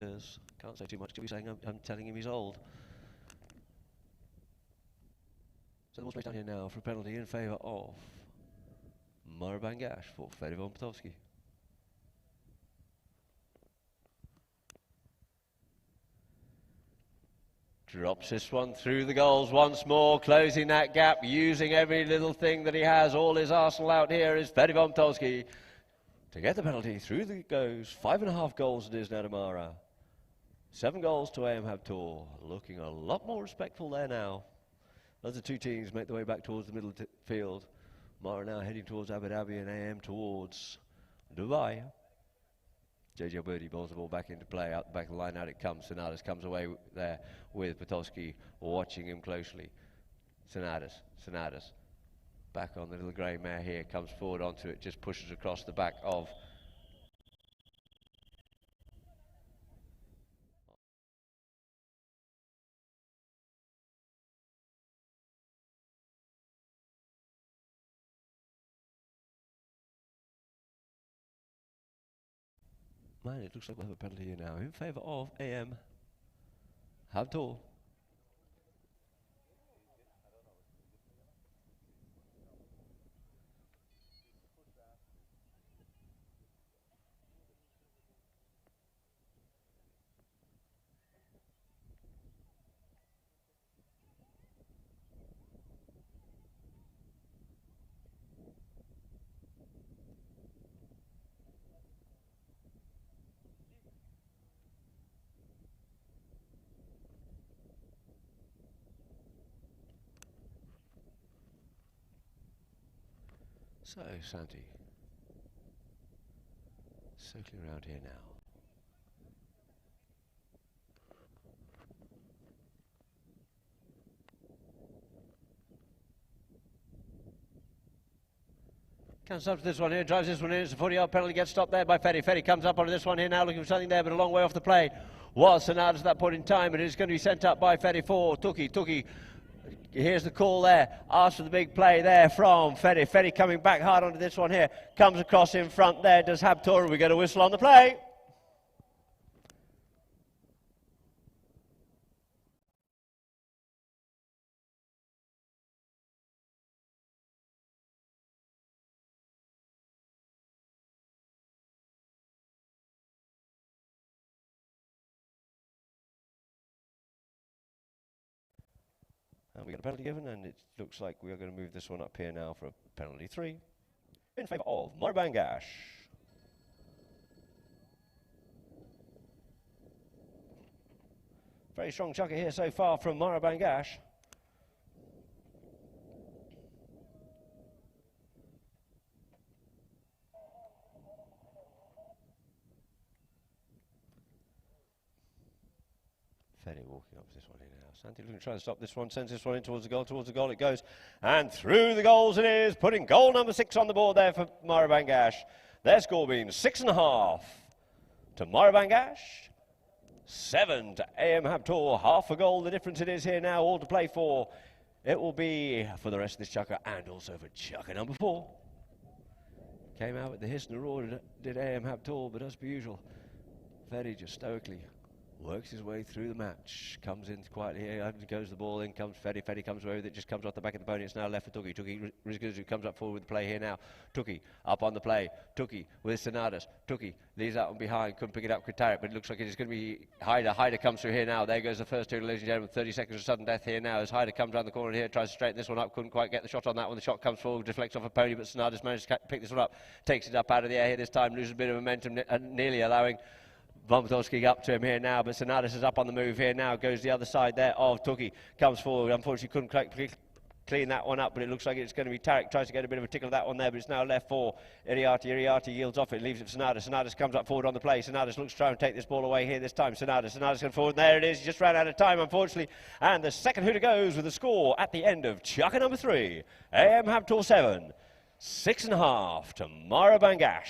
Yes, can't say too much to be saying I'm telling him he's old. So the ball's placed down here now for a penalty in favour of Mahra Bangash for Fetty Vompotovsky. Drops this one through the goals once more, closing that gap, using every little thing that he has, all his arsenal out here is Fetty Vompotovsky to get the penalty. Through the goes, 5.5 goals it is now to Mahra. 7 goals to AM-Habtoor, looking a lot more respectful there now. As the two teams make their way back towards the middle field, Mahra now heading towards Abu Dhabi and AM towards Dubai. JJ Birdie balls the ball back into play, out the back of the line, out it comes. Sonadas comes away there with Potowski watching him closely. Sonadas, back on the little grey mare here, comes forward onto it, just pushes across the back of man, it looks like we'll have a penalty here now in favour of AM-Habtoor. So, Santi, circling around here now. Comes up to this one here, drives this one in, it's a 40-yard penalty, gets stopped there by Fetty. Fetty comes up onto this one here now, looking for something there, but a long way off the play. Was Sonadas at that point in time, and it is going to be sent up by Fetty for Tookie. Tookie, here's the call there, asks for the big play there from Fetty. Fetty coming back hard onto this one here, comes across in front there, does Habtoor, and we get a whistle on the play. And we got a penalty given, and it looks like we are going to move this one up here now for a penalty 3 in favour of Mahra Bangash. Very strong chucker here so far from Mahra Bangash. Fede walking up this one here now. Santi looking to try and stop this one, sends this one in towards the goal it goes. And through the goals it is, putting goal number 6 on the board there for Mahra Bangash. Their score being 6.5 to Mahra Bangash. 7 to AM-Habtoor, half a goal the difference it is here now, all to play for. It will be for the rest of this chucker and also for chucker number 4. Came out with the hiss and the roar, did AM-Habtoor, but as per usual, Fede just stoically works his way through the match, comes in quietly here, goes the ball, in comes Fede, Fede comes away with it, just comes off the back of the pony, it's now left for Tuki, Tuki Rizguzu comes up forward with the play here now, Tuki up on the play, Tuki with Sonadas, Tuki leaves out on behind, couldn't pick it up with Tarek, but it looks like it's going to be Hyder, Hyder comes through here now, there goes the first two, ladies and gentlemen, 30 seconds of sudden death here now, as Hyder comes around the corner here, tries to straighten this one up, couldn't quite get the shot on that one, the shot comes forward, deflects off a pony, but Sonadas managed to pick this one up, takes it up out of the air here this time, loses a bit of momentum, nearly allowing Vompotowski up to him here now, but Sonadas is up on the move here now, goes the other side there of Tuki, comes forward, unfortunately couldn't clean that one up, but it looks like it's going to be Tarek, tries to get a bit of a tickle of that one there, but it's now left for Iriarty, Iriarty yields off it, leaves it for Sonadas, Sonadas comes up forward on the play, Sonadas looks to try and take this ball away here this time, Sonadas going forward, and there it is, he just ran out of time unfortunately, and the second hooter goes with the score at the end of chucker number 3, AM-Habtoor 7, 6.5 to Mahra Bangash.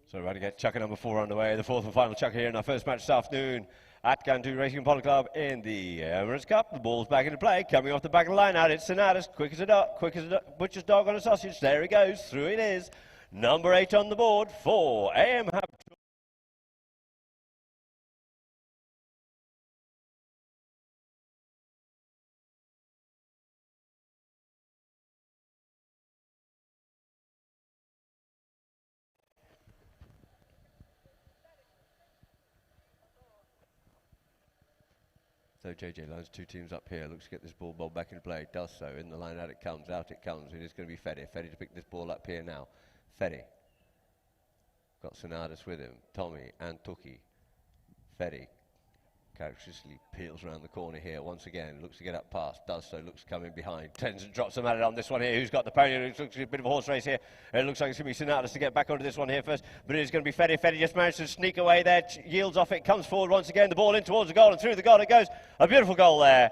So we're about to get chucker number 4 underway, the fourth and final chucker here in our first match this afternoon at GAME-3 Racing and Polo Club in the Emirates Cup. The ball's back into play, coming off the back of the line out. It's Sonatas, quick as a butcher's dog on a sausage. There he goes, through it is. Number 8 on the board for AM-Habtoor. So JJ lines 2 teams up here, looks to get this ball bowled back into play, does so, in the line out it comes, it is going to be Fetty to pick this ball up here now. Fetty, got Sonatas with him, Tommy and Tuki. Fetty characteristically peels around the corner here once again, looks to get up past, does so, looks coming behind, tends and drops them at it on this one here. Who's got the pony? It looks like a bit of a horse race here. It looks like it's going to be Sonatas to get back onto this one here first, but it is going to be Fetty. Fetty just managed to sneak away there, yields off it, comes forward once again, the ball in towards the goal and through the goal it goes. A beautiful goal there.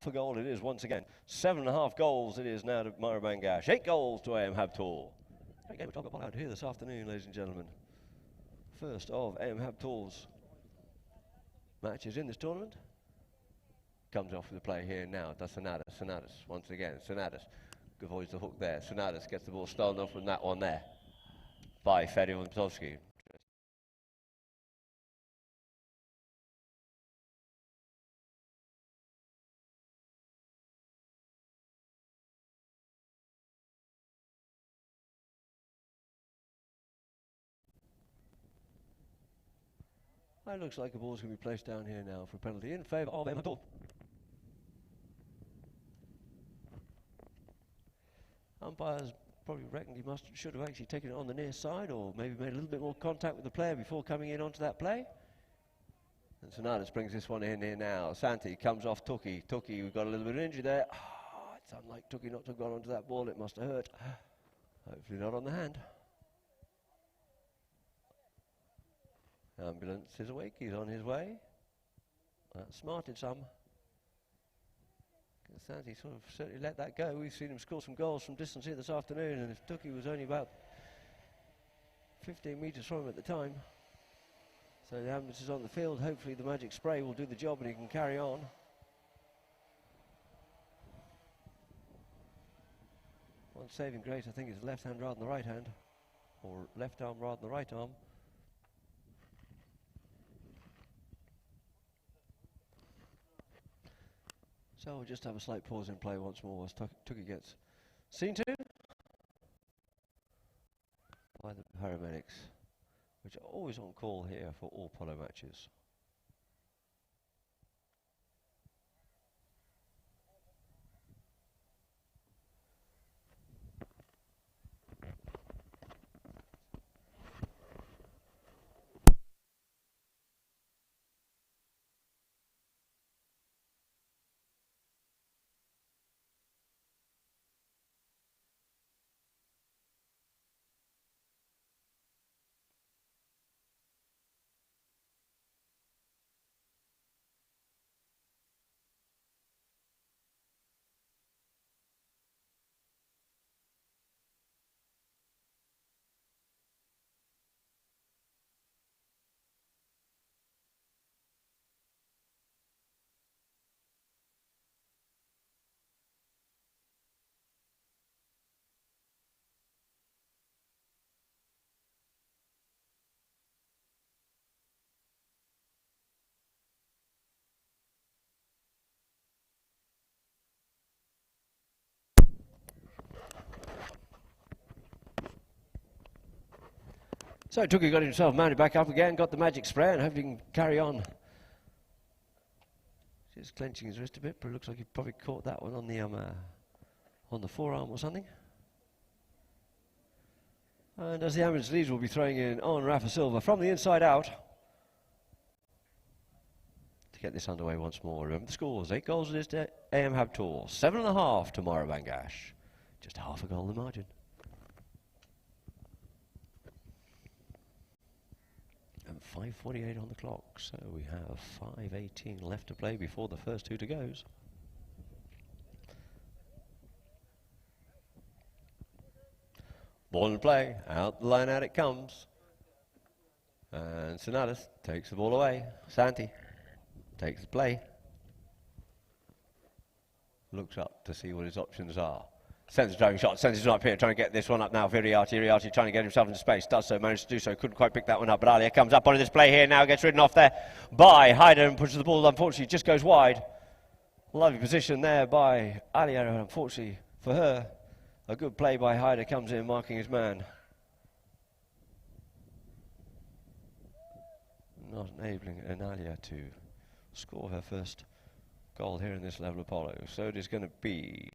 For goal it is once again. 7.5 goals it is now to Mahra Bangash. 8 goals to AM-Habtoor. Great game of Tonga Polo out here this afternoon, ladies and gentlemen. First of AM-Habtoor's matches in this tournament. Comes off with the play here now. Does Sonatas once again. Sonatas avoids the hook there. Sonatas gets the ball stolen off from that one there by Fetty Vompitovsky. It looks like the ball's going to be placed down here now for a penalty in favour of AM-Habtoor. Umpires probably reckoned he should have actually taken it on the near side, or maybe made a little bit more contact with the player before coming in onto that play. And Sonatas brings this one in here now. Santi comes off Tuki. Tuki, we've got a little bit of injury there. Oh, it's unlike Tuki not to have gone onto that ball. It must have hurt. Hopefully not on the hand. Ambulance is awake, he's on his way. Smarted some. Santi sort of certainly let that go. We've seen him score some goals from distance here this afternoon, and if Tuki was only about 15 metres from him at the time. So the ambulance is on the field. Hopefully the magic spray will do the job and he can carry on. One saving grace, I think, is the left hand rather than the right hand, or left arm rather than the right arm. So we'll just have a slight pause in play once more as Tuki gets seen to by the paramedics, which are always on call here for all polo matches. So Tuki got himself mounted back up again, got the magic spray, and hope he can carry on. Just clenching his wrist a bit, but it looks like he probably caught that one on the forearm or something. And as the ambulance leads, we'll be throwing in on Rafa Silva from the inside out to get this underway once more. Remember the scores: 8 goals it is to AM-Habtoor, 7.5 to Mahra Bangash. Just half a goal the margin. 5:48 on the clock, so we have 5:18 left to play before the first two to goes. Ball in play, out the line out it comes. And Sonatas takes the ball away. Santi takes the play. Looks up to see what his options are. Sends a driving shot, sends his up here, trying to get this one up now for Iriarty. Iriarty trying to get himself into space, does so, managed to do so, couldn't quite pick that one up, but Alia comes up on this play here now, gets ridden off there by Hyder and pushes the ball, unfortunately just goes wide. Lovely position there by Alia, unfortunately for her. A good play by Hyder comes in, marking his man. Not enabling Analia to score her first goal here in this level of polo. So it is going to be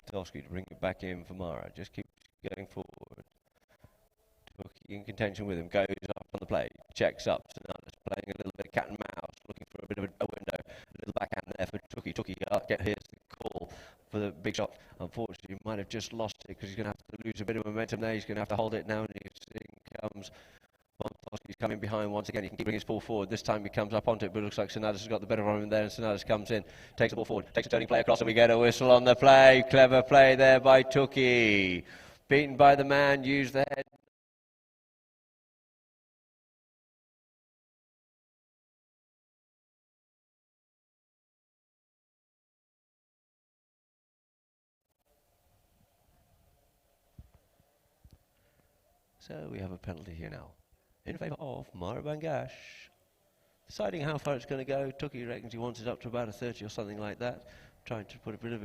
Petrovsky to bring it back in for Mahra. Just keep going forward. In contention with him, goes up on the play, checks up. Sonatas playing a little bit of cat and mouse, looking for a bit of a window. A little backhand there for Tuki. Tuki, here's the call for the big shot. Unfortunately, he might have just lost it because he's going to have to lose a bit of momentum there. He's going to have to hold it now, and in comes. He's coming behind once again. He can keep bringing his ball forward. This time he comes up onto it, but it looks like Sonatas has got the better of him there, and Sonatas comes in, takes the ball forward, takes a turning play across, and we get a whistle on the play. Clever play there by Tuki. Beaten by the man, used the head. So we have a penalty here now, in favour of Mahra Bangash. Deciding how far it's going to go, Tuki reckons he wants it up to about a 30 or something like that, trying to put a bit of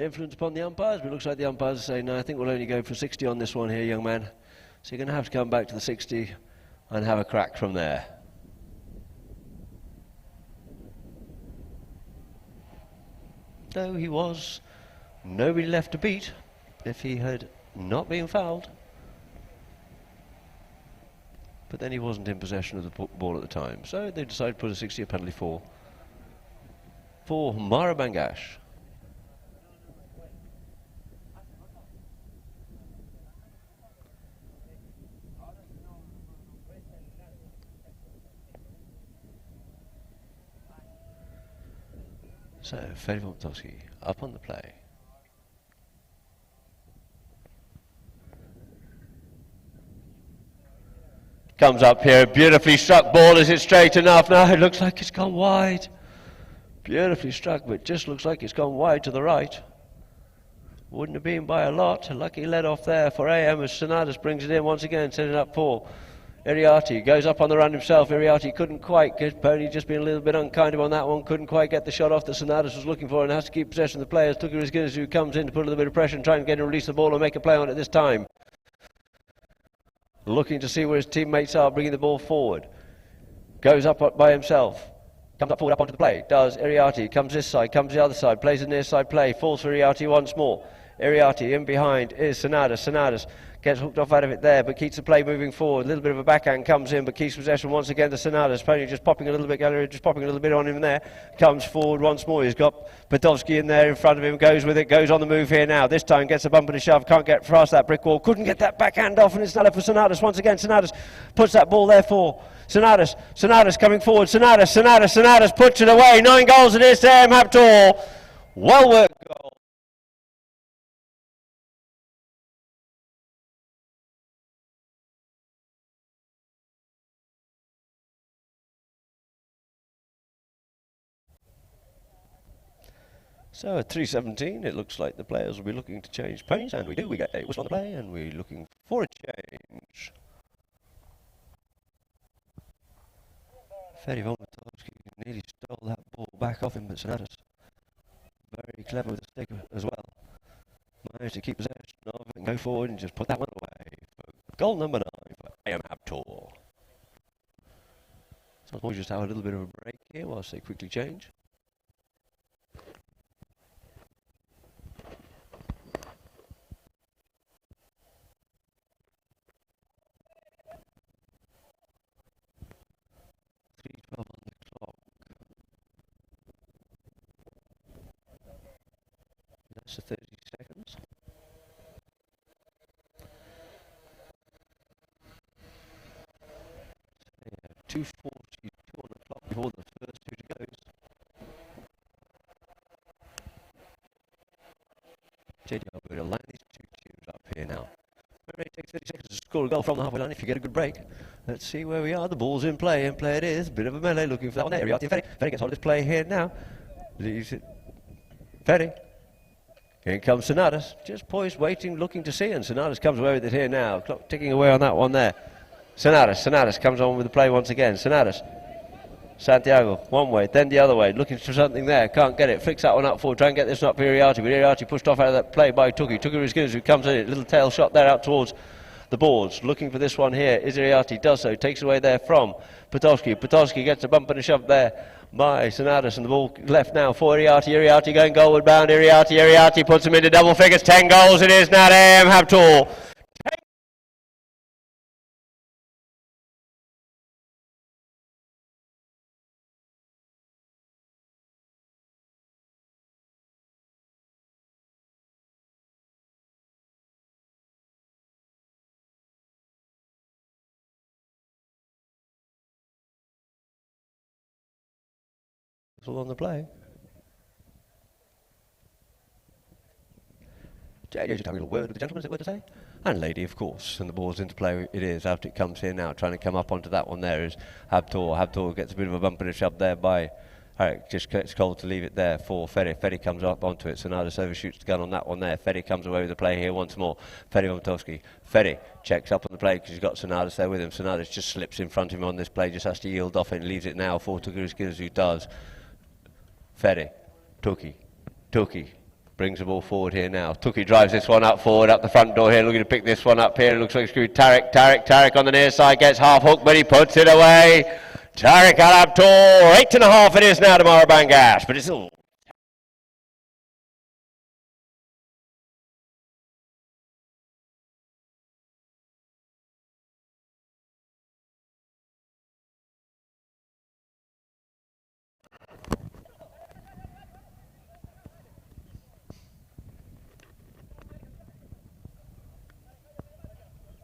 influence upon the umpires, but it looks like the umpires are saying, no, I think we'll only go for 60 on this one here, young man. So you're going to have to come back to the 60 and have a crack from there. Though he was nobody left to beat if he had not been fouled. But then he wasn't in possession of the ball at the time. So they decided to put a 60 penalty for Mahra Bangash. So Fede Vomtowski up on the play. Comes up here, beautifully struck ball. Is it straight enough? No, it looks like it's gone wide. Beautifully struck, but just looks like it's gone wide to the right. Wouldn't have been by a lot. A lucky let off there for AM as Sonatas brings it in once again, setting up for Iriarty. Goes up on the run himself. Iriarty couldn't quite get Pony, just being a little bit unkind on that one. Couldn't quite get the shot off that Sonatas was looking for and has to keep possession of the players. Tuki Rizginis, who comes in to put a little bit of pressure and try and get him to release the ball and make a play on it this time. Looking to see where his teammates are, bringing the ball forward. Goes up by himself. Comes up forward, up onto the play. Does Iriarty. Comes this side, comes the other side. Plays a near side play. Falls for Iriarty once more. Iriarty in behind is Sonatas. Sonatas gets hooked off out of it there, but keeps the play moving forward. A little bit of a backhand comes in, but keeps possession once again to Sonatas. Pony just popping a little bit, just popping a little bit on him there. Comes forward once more. He's got Petrovsky in there in front of him. Goes with it. Goes on the move here now. This time gets a bump and a shove. Can't get past that brick wall. Couldn't get that backhand off, and it's another for Sonatas once again. Sonatas puts that ball there for Sonatas. Sonatas coming forward. Sonatas puts it away. 9 goals it is to AM-Habtoor. Well worked goal. So at 3:17, it looks like the players will be looking to change pace, and we do. We get a whistle on the play, and we're looking for a change. Fede Vomtowski nearly stole that ball back off him, but Sonatas very clever with the stick as well. Managed to keep possession of it and go forward and just put that one away for goal number 9 for AM-Habtoor. So we'll just have a little bit of a break here whilst they quickly change. On the clock. That's the 30 seconds. 2:42 on the clock before the first two to goes. JD, we're going to line these two tunes up here now. It takes 30 seconds to score a goal from the halfway line if you get a good break. Let's see where we are. The ball's in play. In play it is. Bit of a melee looking for that one there. Eriarty and Ferry. Ferry gets hold of this play here now. Leaves it. Ferry. In comes Sonatas. Just poised, waiting, looking to see. And Sonatas comes away with it here now. Clock ticking away on that one there. Sonatas comes on with the play once again. Sonatas. Santiago, one way, then the other way, looking for something there, can't get it, flicks that one up forward, try and get this one up for Eriarty, but Eriarty pushed off out of that play by Tuki. Tuki is good as he comes in, little tail shot there out towards the boards, looking for this one here, is Eriarty, does so, takes away there from Potowski. Potowski gets a bump and a shove there by Sonatas, and the ball left now for Eriarty. Eriarty going goalward bound, Eriarty puts him into double figures, 10 goals it is now to AM-Habtoor. All on the play. JJ just having a word with the gentleman, is it word to say? And lady, of course, and the ball's into play. It is, out it comes here now, trying to come up onto that one there is Habtoor. Habtoor gets a bit of a bump and a shove there by Eric, just gets cold to leave it there for Ferry. Ferry comes up onto it, Sonatas overshoots the gun on that one there. Ferry comes away with the play here once more. Ferry Vomtowski. Ferry checks up on the play because he's got Sonatas there with him. Sonatas just slips in front of him on this play, just has to yield off it and leaves it now for Tukuris who does. Ferry, Tuki brings the ball forward here now. Tuki drives this one up forward, up the front door here, looking to pick this one up here. It looks like screwed. Tarek on the near side gets half hooked, but he puts it away. Tariq Al-Habtoor, 8.5 it is now to Mahra Bangash, but it's all.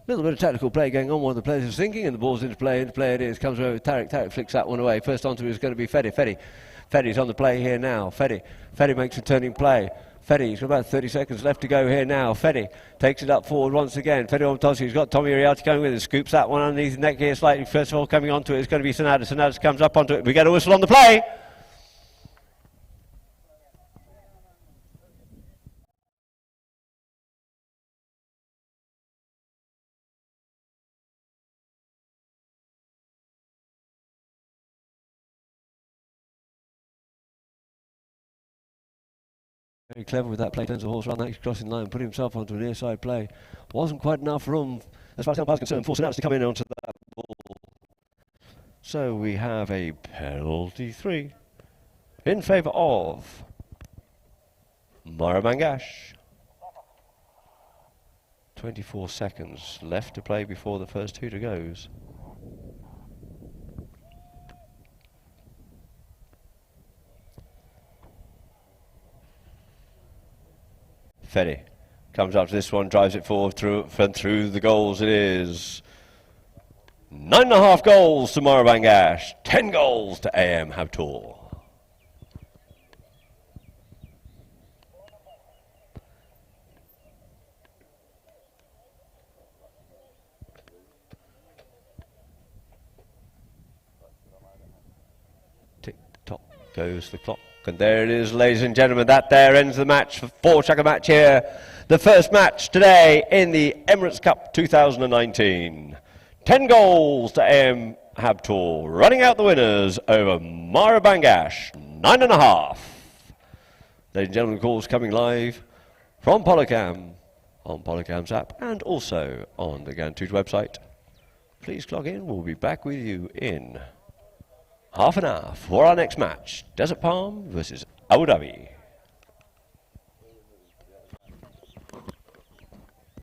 Little bit of tactical play going on while the players are thinking, and the ball's into play it is, comes over with Tarek. Tarek flicks that one away. First onto is going to be Ferry. Ferry's on the play here now. Ferry makes a turning play. Ferry's got about 30 seconds left to go here now. Ferry takes it up forward once again. Ferry on Tosi, he's got Tommy Eriarty coming with it, scoops that one underneath his neck here slightly. First of all, coming onto it is going to be Sonatas. Sonatas comes up onto it. We get a whistle on the play. Very clever with that play, turns the horse around that crossing line, put himself onto a near side play. Wasn't quite enough room, as far as I'm concerned, for Sonatas to come in onto that ball. So we have a penalty 3 in favour of Mahra Bangash. 24 seconds left to play before the first two to goes. Ferry comes up to this one, drives it forward through the goals. It is 9.5 goals to Mahra Bangash, 10 goals to AM-Habtoor. Tick tock goes the clock. And there it is, ladies and gentlemen. That there ends the match, for four-checker match here. The first match today in the Emirates Cup 2019. 10 goals to AM-Habtoor, running out the winners over Mahra Bangash, 9.5. Ladies and gentlemen, calls coming live from Polocam, on Polocam's app, and also on the GAME-3 website. Please clock in. We'll be back with you in half an hour for our next match, Desert Palm versus Abu Dhabi.